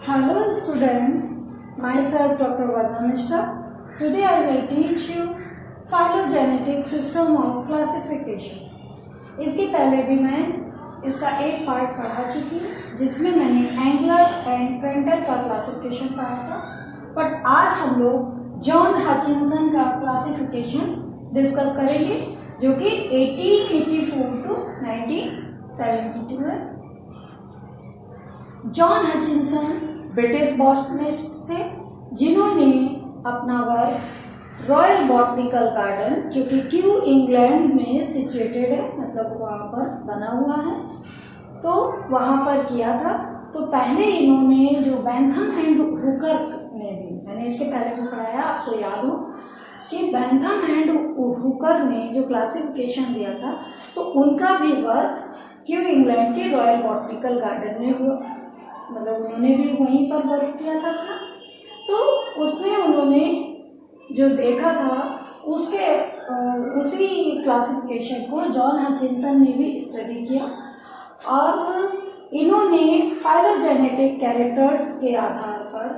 Hello students, myself Dr. Varna Mishra. Today I will teach you phylogenetic system of classification. इसके पहले भी मैं इसका एक पार्ट पढ़ा चुकी हूँ जिसमें मैंने एंगलर एंड प्रेंटर का क्लासिफिकेशन पढ़ा था, बट आज हम लोग जॉन हचिंसन का क्लासिफिकेशन डिस्कस करेंगे जो कि 1884 टू 1972 है। जॉन हचिंसन ब्रिटिश बॉटनिस्ट थे जिन्होंने अपना वर्क रॉयल बॉटनिकल गार्डन जो कि क्यू इंग्लैंड में सिचुएटेड है, मतलब वहाँ पर बना हुआ है, तो वहाँ पर किया था। तो पहले इन्होंने जो बैंथम एंड हुकर ने भी, मैंने इसके पहले भी पढ़ाया, आपको याद हो कि बैंथम एंड हुकर ने जो क्लासिफिकेशन दिया था तो उनका भी वर्क क्यू इंग्लैंड के रॉयल बॉटनिकल गार्डन में हुआ, मतलब उन्होंने भी वहीं पर वर्क किया था अपना। तो उसमें उन्होंने जो देखा था उसके उसी क्लासिफिकेशन को जॉन हचिंसन ने भी स्टडी किया और इन्होंने फाइलोजेनेटिक कैरेक्टर्स के आधार पर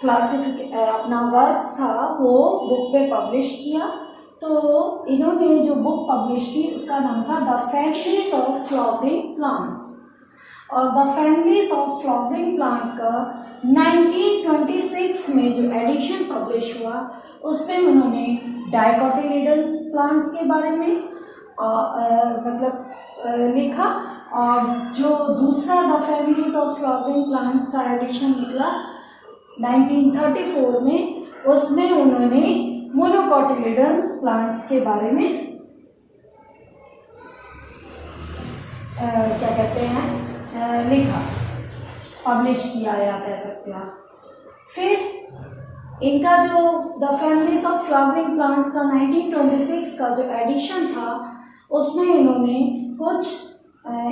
अपना वर्क था वो बुक पे पब्लिश किया। तो इन्होंने जो बुक पब्लिश की उसका नाम था the families of flowering plants, और the families of flowering plant का 1926 में जो एडिशन पब्लिश हुआ उसमें उन्होंने डाइकोटिलिडन्स प्लांट्स के बारे में लिखा, और जो दूसरा the families of flowering plants का एडिशन निकला 1934 में, उसमें उन्होंने मोनोकोटिलिडन्स प्लांट्स के बारे में क्या कहते हैं लिखा, पब्लिश किया या कह सकते हो आप। फिर इनका जो the families of flowering plants का 1926 का जो एडिशन था उसमें इन्होंने कुछ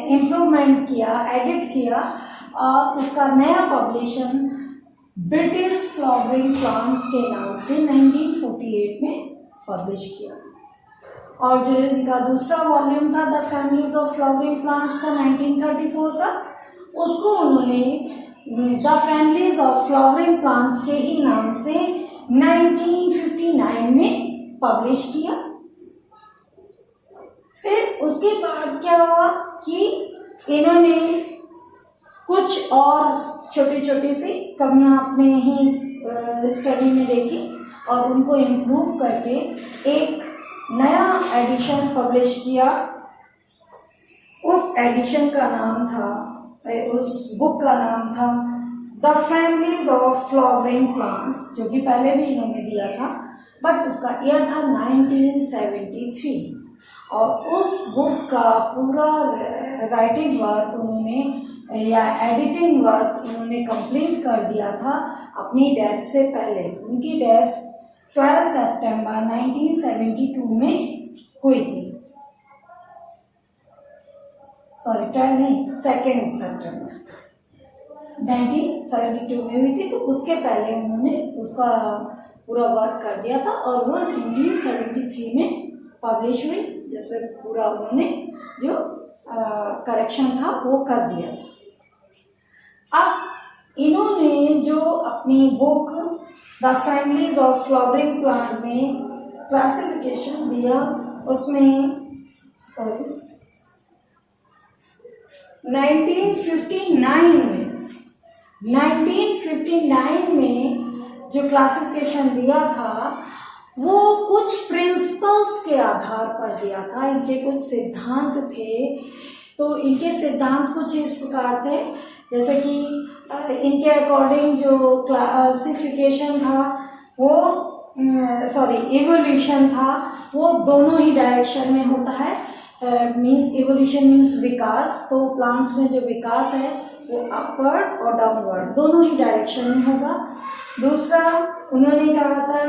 इम्प्रूवमेंट किया, एडिट किया, और उसका नया पब्लिशन ब्रिटिश फ्लावरिंग प्लांट्स के नाम से 1948 में पब्लिश किया। और जो इनका दूसरा वॉल्यूम था the families of flowering plants का 1934 का, उसको उन्होंने the families of flowering plants के ही नाम से 1959 में पब्लिश किया। फिर उसके बाद क्या हुआ कि इन्होंने कुछ और छोटी छोटी सी कमियां अपने ही स्टडी में देखी और उनको इम्प्रूव करके एक नया एडिशन पब्लिश किया। उस एडिशन का नाम था, उस बुक का नाम था the families of flowering plants, जो कि पहले भी इन्होंने दिया था, बट उसका ईयर था 1973। और उस बुक का पूरा राइटिंग वर्क उन्होंने या एडिटिंग वर्क उन्होंने कंप्लीट कर दिया था अपनी डेथ से पहले। उनकी डेथ 12 सितंबर 1972 में हुई थी, सॉरी 12 नहीं, 2 सितंबर 1972 में हुई थी। तो उसके पहले उन्होंने उसका पूरा वर्क कर दिया था और वो 1973 में पब्लिश हुई, जिसमें पूरा उन्होंने जो करेक्शन था वो कर दिया था। अब इन्होंने जो अपनी book the families of flowering plant में क्लासिफिकेशन दिया उसमें 1959 में जो क्लासिफिकेशन दिया था वो कुछ प्रिंसिपल्स के आधार पर दिया था। इनके कुछ सिद्धांत थे, तो इनके सिद्धांत कुछ इस प्रकार थे, जैसे कि इनके अकॉर्डिंग जो क्लासिफिकेशन था वो इवोल्यूशन था वो दोनों ही डायरेक्शन में होता है। मीन्स इवोल्यूशन मीन्स विकास, तो प्लांट्स में जो विकास है वो अपवर्ड और डाउनवर्ड दोनों ही डायरेक्शन में होगा। दूसरा उन्होंने कहा था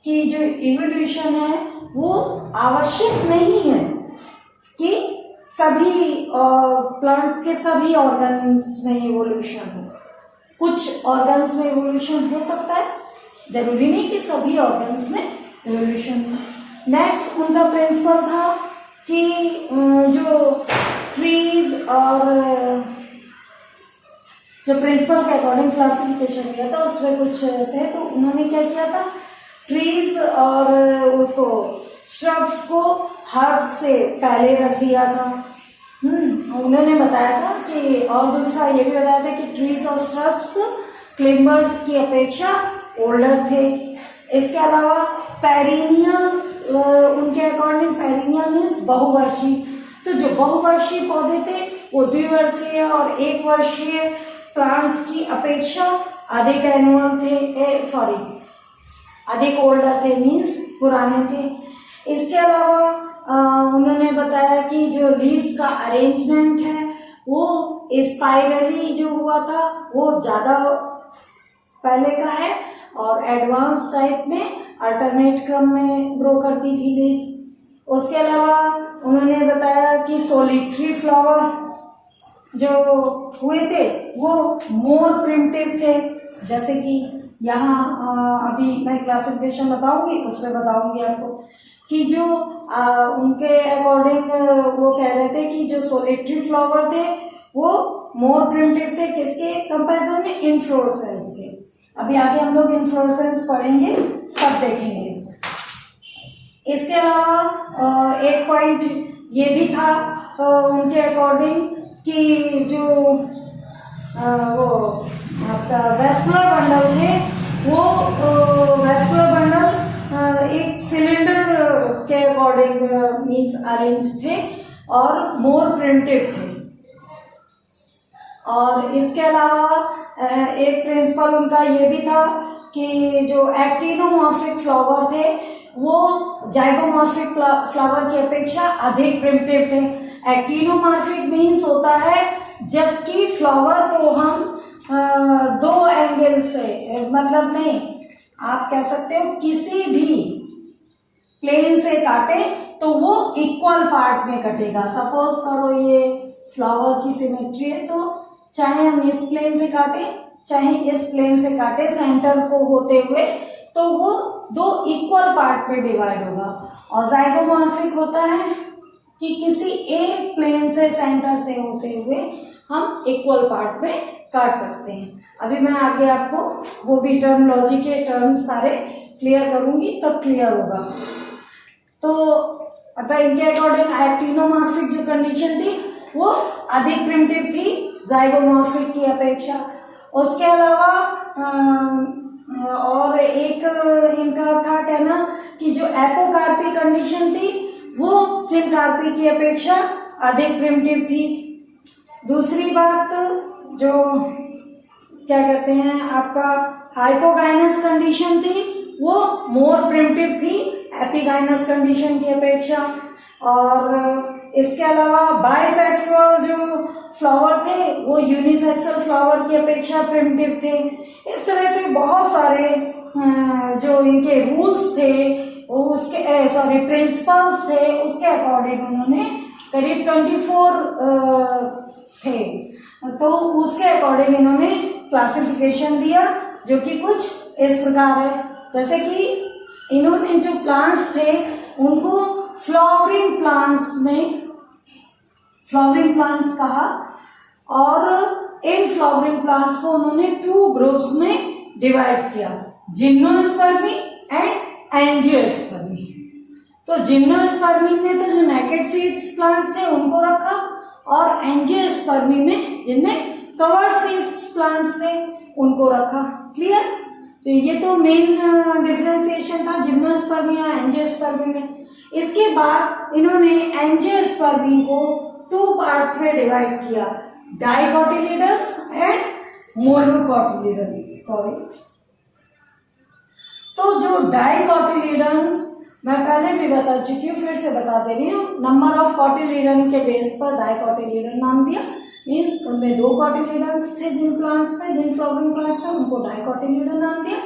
कि जो इवोल्यूशन है वो आवश्यक नहीं है कि सभी प्लांट्स के सभी ऑर्गन्स में इवोल्यूशन हो, कुछ ऑर्गन्स में इवोल्यूशन हो सकता है, जरूरी नहीं कि सभी ऑर्गन्स में इवोल्यूशन हो। नेक्स्ट उनका प्रिंसिपल था कि जो ट्रीज और जो प्रिंसिपल के अकॉर्डिंग क्लासिफिकेशन दिया था उसमें कुछ थे, तो उन्होंने क्या किया था, ट्रीज और उसको श्रब्स को हर्ब से पहले रख दिया था। उन्होंने बताया था कि, और दूसरा ये भी बताया था कि ट्रीज और श्रब्स क्लिम्बर्स की अपेक्षा ओल्डर थे। इसके अलावा पेरिनियल, उनके अकॉर्डिंग पेरिनियल मीन्स बहुवर्षीय, तो जो बहुवर्षीय पौधे थे वो द्विवर्षीय और एक वर्षीय प्लांट्स की अपेक्षा अधिक एनुअल थे, अधिक ओल्डर थे, मीन्स पुराने थे। इसके अलावा उन्होंने बताया कि जो लीव्स का अरेंजमेंट है वो स्पाइरली जो हुआ था वो ज़्यादा पहले का है, और एडवांस टाइप में अल्टरनेट क्रम में ग्रो करती थी लीव्स। उसके अलावा उन्होंने बताया कि सोलिटरी फ्लावर जो हुए थे वो मोर प्रिमिटिव थे, जैसे कि यहाँ अभी मैं क्लासिफिकेशन बताऊंगी उसमें बताऊंगी आपको कि जो उनके अकॉर्डिंग वो कह रहे थे कि जो सोलिटरी फ्लावर थे वो मोर प्रिमिटिव थे, किसके कंपैरिजन में, इन्फ्लोरेसेंस के। अभी आगे हम लोग इन्फ्लोरेसेंस पढ़ेंगे तब देखेंगे। इसके अलावा एक पॉइंट ये भी था उनके अकॉर्डिंग कि जो वो आपका वेस्कुलर बंडल थे वो वेस्कुलर बंडल एक सिलेंडर के अकॉर्डिंग मीन्स अरेंज थे और मोर प्रिमिटिव थे। और इसके अलावा एक प्रिंसिपल उनका ये भी था कि जो एक्टिनोमॉर्फिक फ्लावर थे वो जाइगोमॉर्फिक फ्लावर की अपेक्षा अधिक प्रिमिटिव थे। एक्टिनोमॉर्फिक मीन्स होता है जबकि फ्लावर को हम दो एंगल से, मतलब नहीं, आप कह सकते हो किसी भी प्लेन से काटे तो वो इक्वल पार्ट में कटेगा। सपोज करो ये फ्लावर की सिमेट्री है, तो चाहे हम इस प्लेन से काटे चाहे इस प्लेन से काटे सेंटर को होते हुए, तो वो दो इक्वल पार्ट में डिवाइड होगा। और जाइगोमॉर्फिक होता है कि किसी एक प्लेन से सेंटर से होते हुए हम इक्वल पार्ट में काट सकते हैं। अभी मैं आगे आपको वो भी टर्मोलॉजी के टर्म सारे क्लियर करूंगी, तब क्लियर होगा। तो अतः इनके अकॉर्डिंग एक्टिनोमॉर्फिक जो कंडीशन थी वो अधिक प्रिमिटिव थी जाइगोमॉर्फिक की अपेक्षा। उसके अलावा और एक इनका था कहना कि जो एपोकार्पी कंडीशन थी वो सिनकार्पी की अपेक्षा अधिक प्रिमिटिव थी। दूसरी बात जो क्या कहते हैं आपका हाइपोगाइनस कंडीशन थी वो मोर प्रिमिटिव थी एपिगाइनस कंडीशन की अपेक्षा। और इसके अलावा बाइसेक्सुअल जो फ्लावर थे वो यूनिसेक्सुअल फ्लावर की अपेक्षा प्रिमिटिव थे। इस तरह से बहुत सारे जो इनके रूल्स थे उसके प्रिंसिपल्स थे, उसके अकॉर्डिंग उन्होंने करीब 24 थे, तो उसके अकॉर्डिंग इन्होंने क्लासिफिकेशन दिया जो कि कुछ इस प्रकार है। जैसे कि इन्होंने जो प्लांट्स थे उनको फ्लावरिंग प्लांट्स कहा, और इन फ्लावरिंग प्लांट्स को उन्होंने 2 ग्रुप्स में डिवाइड किया, जिम्नोस्पर्मी एंड एंजियोस्पर्मी। तो जिम्नोस्पर्मी में तो जो नेकेड सीड्स प्लांट्स थे उनको रखा, और एंजियोस्पर्मी में जिनमें कवर्ड सीड्स प्लांट्स थे उनको रखा। क्लियर? तो ये तो मेन डिफरेंशिएशन था जिम्नोस्पर्मी और एंजियोस्पर्मी में। इसके बाद इन्होंने एंजियोस्पर्मी को 2 पार्ट्स में डिवाइड किया, डाइकोटिलिडन्स एंड मोनोकोटिलिडन्स। तो जो डाइकोटिलिडन्स मैं पहले भी बता चुकी हूँ, फिर से बता दे रही हूँ। नंबर ऑफ कोटिलिडन के बेस पर डाइकोटिलिडन नाम दिया, मीन्स उनमें 2 कोटिलिडन्स थे जिन प्लांट्स में, जिन फ्लावरिंग प्लांट्स में, उनको डाइकोटिलिडन नाम दिया,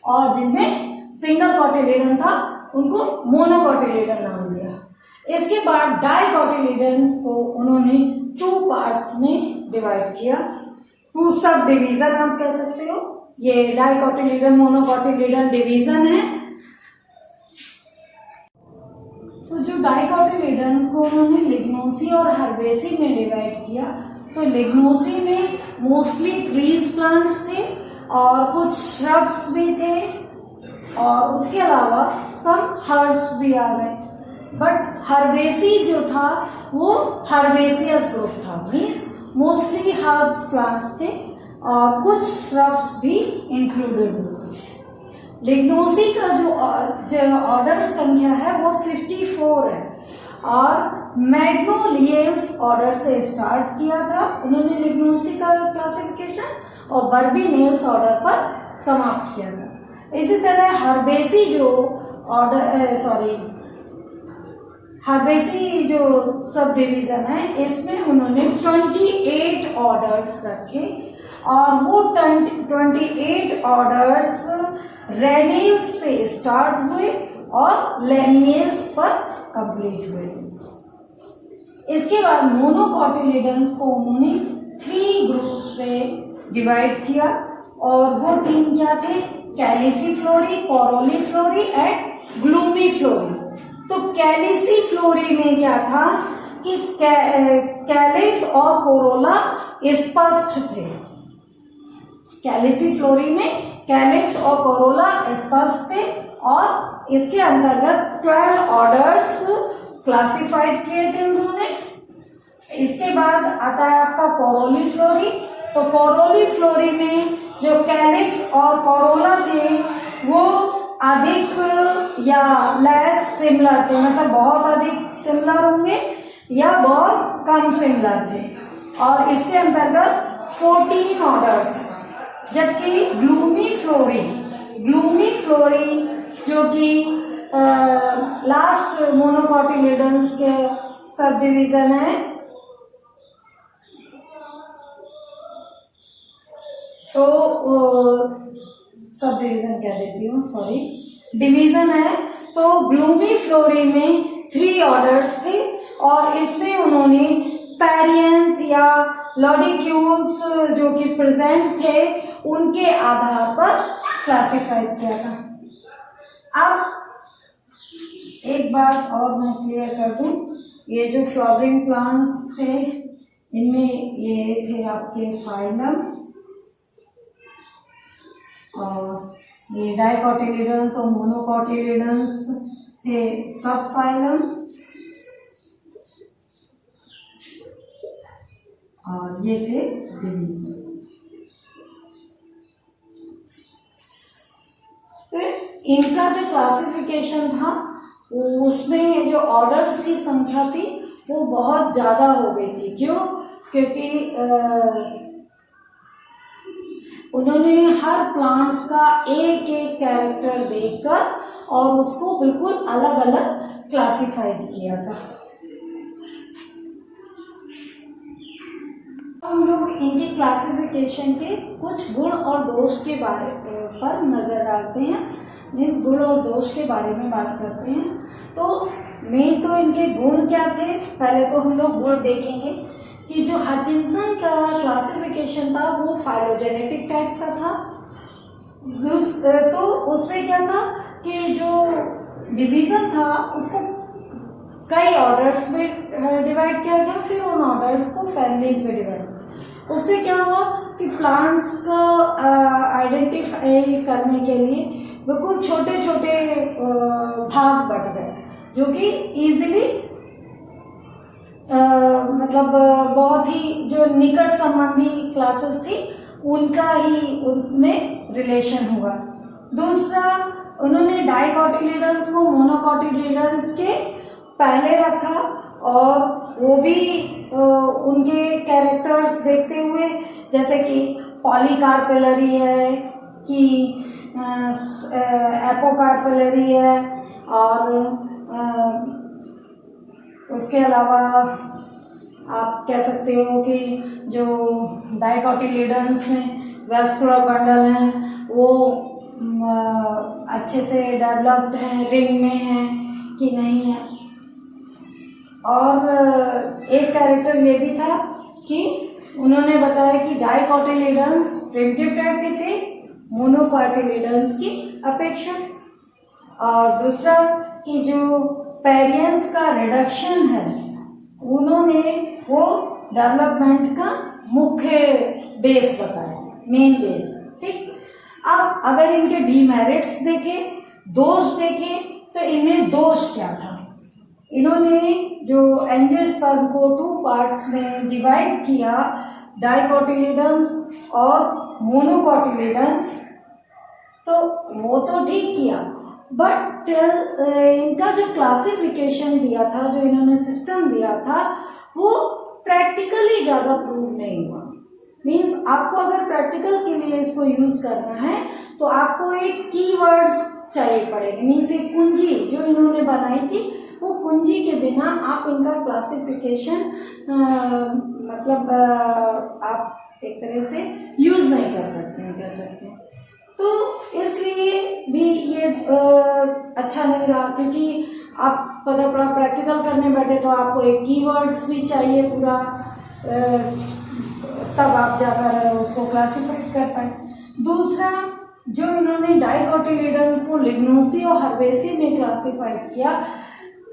और जिनमें सिंगल कोटिलिडन था उनको मोनोकोटिलिडन नाम दिया। इसके बाद डाइकोटिलिडन्स को उन्होंने 2 पार्ट्स में डिवाइड किया, 2 सब डिवीजन आप कह सकते हो। ये डाइकोटिलिडन मोनोकोटिलिडन डिवीजन है। तो जो डाइकोटिलिडन्स को उन्होंने लिग्नोसी और हर्बेसी में डिवाइड किया, तो लिग्नोसी में मोस्टली ट्रीज प्लांट्स थे और कुछ श्रब्स भी थे और उसके अलावा सम हर्ब्स भी आ गए। बट हर्बेसी जो था वो हर्बेसियस ग्रुप था, मीन्स मोस्टली हर्ब्स प्लांट्स थे और कुछ श्रब्स भी इंक्लूडेड हुए। लिग्नोसी का जो ऑर्डर संख्या है वो 54 है और मैग्नोलियल्स ऑर्डर से स्टार्ट किया था उन्होंने लिग्नोसी का क्लासिफिकेशन और बर्बीनियल्स ऑर्डर पर समाप्त किया था। इसी तरह हर्बेसी जो हर्बेसी जो सब डिवीजन है इसमें उन्होंने 28 ऑर्डर्स रखे और वो 28 ऑर्डर्स रेनियल्स से स्टार्ट हुए और लेनियल्स पर कंप्लीट हुए। इसके बाद मोनोकॉटिलिडन्स को उन्होंने 3 ग्रुप्स पे डिवाइड किया और वो 3 क्या थे, कैलिसिफ्लोरी, कोरोलीफ्लोरी एंड ग्लूमीफ्लोरी। तो कैलिसिफ्लोरी में क्या था कि कैलिक्स और कोरोला स्पष्ट थे। कैलिसिफ्लोरी में कैलिक्स और कोरोला स्पष्ट थे और इसके अंतर्गत 12 ऑर्डर्स क्लासिफाइड किए थे उन्होंने। इसके बाद आता है आपका कोरोलीफ्लोरी। तो कोरोलीफ्लोरी में जो कैलिक्स और कोरोला थे वो अधिक या लेस सिमिलर थे, मतलब बहुत अधिक सिमिलर होंगे या बहुत कम सिमिलर थे और इसके अंतर्गत 14 ऑर्डर्स हैं। जबकि ग्लूमीफ्लोरी जो कि लास्ट मोनोकॉटिलिडन्स के सब डिवीजन है, तो सब डिवीजन कह देती हूँ, सॉरी, डिवीजन है। तो ग्लूमीफ्लोरी में 3 ऑर्डर्स थे और इसमें उन्होंने पैरियंथ या लॉडिक्यूल्स जो कि प्रेजेंट थे उनके आधार पर क्लासिफाइड किया था। अब एक बात और मैं क्लियर कर दूं, ये जो फ्लावरिंग प्लांट्स थे इनमें ये थे आपके फाइलम और ये डाइकोटिलिडन्स और मोनोकोटिलिडन्स थे सब फाइलम और ये थे डिवीजन। तो इनका जो क्लासिफिकेशन था उसमें जो ऑर्डर्स की संख्या थी वो बहुत ज़्यादा हो गई थी। क्यों? क्योंकि उन्होंने हर प्लांट्स का एक एक कैरेक्टर देखकर और उसको बिल्कुल अलग अलग क्लासिफाइड किया था। हम लोग इनके क्लासिफिकेशन के कुछ गुण और दोष के बारे पर नजर डालते हैं, मीन्स गुण और दोष के बारे में बात करते हैं। तो मेन तो इनके गुण क्या थे, पहले तो हम लोग गुण देखेंगे कि जो हचिंसन का क्लासिफिकेशन था वो फाइलोजेनेटिक टाइप का था। तो उसमें क्या था कि जो डिवीजन था उसको कई ऑर्डर्स में डिवाइड किया गया, फिर उन ऑर्डर्स को फैमिलीज में डिवाइड। उससे क्या हुआ कि प्लांट्स का आइडेंटिफाई करने के लिए बिल्कुल छोटे छोटे भाग बट गए जो कि इजीली मतलब बहुत ही जो निकट संबंधी क्लासेस थी उनका ही उनमें रिलेशन हुआ। दूसरा, उन्होंने डाइकोटिलिडन्स को मोनोकोटिलिडन्स के पहले रखा और वो भी उनके कैरेक्टर्स देखते हुए, जैसे कि पॉलीकार्पेलरी है कि एपोकार्पेलरी है और उसके अलावा आप कह सकते हो कि जो डाइकोटिलिडन्स में वैस्कुलर बंडल हैं वो अच्छे से डेवलप्ड हैं, रिंग में हैं कि नहीं है। और एक कैरेक्टर ये भी था कि उन्होंने बताया कि डाइकोटिलिडन्स प्रिमिटिव टाइप के थे मोनोकोटिलिडन्स की अपेक्षा। और दूसरा कि जो पेरियंथ का रिडक्शन है उन्होंने वो डेवलपमेंट का मुख्य बेस बताया, मेन बेस। ठीक, अब अगर इनके डीमेरिट्स देखें, दोष देखें, तो इनमें दोष क्या था? इन्होंने जो एंजियोस्पर्म को 2 पार्ट्स में डिवाइड किया, डाइकोटिलिडन्स और मोनोकोटिलिडन्स, तो वो तो ठीक किया, बट इनका जो क्लासिफिकेशन दिया था, जो इन्होंने सिस्टम दिया था, वो प्रैक्टिकली ज़्यादा प्रूव नहीं हुआ। मीन्स आपको अगर प्रैक्टिकल के लिए इसको यूज़ करना है तो आपको एक कीवर्ड्स चाहिए पड़ेंगे। मीन्स एक कुंजी जो इन्होंने बनाई थी, वो कुंजी के बिना आप इनका क्लासिफिकेशन मतलब आप एक तरह से यूज़ नहीं कर सकते हैं, कह सकते हैं। तो इसलिए भी ये अच्छा नहीं रहा, क्योंकि आप पता पड़ा प्रैक्टिकल करने बैठे तो आपको एक कीवर्ड्स भी चाहिए पूरा, तब आप जाकर उसको क्लासिफाई कर पाए। दूसरा, जो इन्होंने डाइकोटिलिडन्स को लिग्नोसी और हर्बेसी में क्लासिफाइड किया,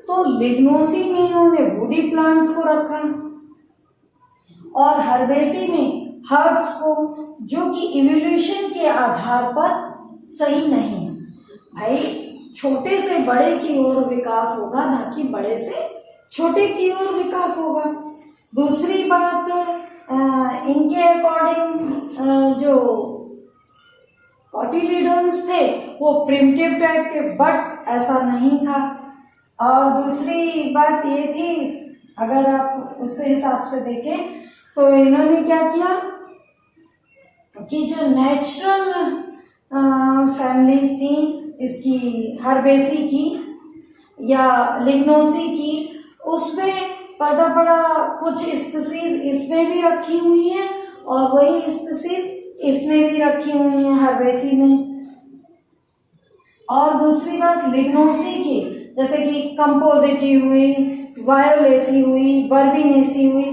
तो लिग्नोसी में इन्होंने वुडी प्लांट्स को रखा और हर्बेसी में हर्ब्स को, जो कि इवोल्यूशन के आधार पर सही नहीं है। भाई, छोटे से बड़े की ओर विकास होगा, ना कि बड़े से छोटे की ओर विकास होगा। दूसरी बात, इनके अकॉर्डिंग जो कोटिलिडन्स थे वो प्रिमिटिव टाइप के, बट ऐसा नहीं था। और दूसरी बात ये थी, अगर आप उस हिसाब से देखें तो इन्होंने क्या किया कि जो नेचुरल फैमिलीज थी, इसकी हर्बेसी की या लिग्नोसी की, उसमें पता पड़ा कुछ स्पीसीज इसमें भी रखी हुई हैं और वही स्पीसीज इसमें भी रखी हुई हैं, हर्बेसी में। और दूसरी बात, लिग्नोसी की जैसे कि कंपोजिटी हुई, वायोलेसी हुई, बर्बिनेसी हुई,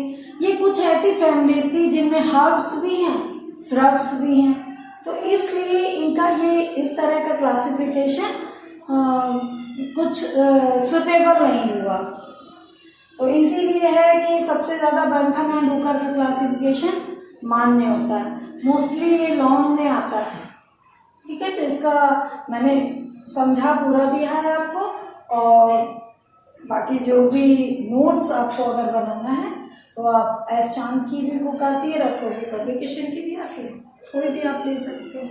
ये कुछ ऐसी फैमिलीज थी जिनमें हर्ब्स भी हैं, श्रब्स भी हैं। तो इसलिए इनका ये इस तरह का क्लासिफिकेशन कुछ सुटेबल नहीं हुआ। तो इसीलिए है कि सबसे ज़्यादा बैंथम एंड हुकर का क्लासिफिकेशन मान्य होता है, मोस्टली ये लॉन्ग में आता है। ठीक है, तो इसका मैंने समझा पूरा दिया है आपको, और बाकी जो भी नोट्स आपको अगर बनाना है तो आप एस चांद की भी बुक आती है, रसोई पब्लिकेशन की भी आती है, कोई भी आप ले सकते हो।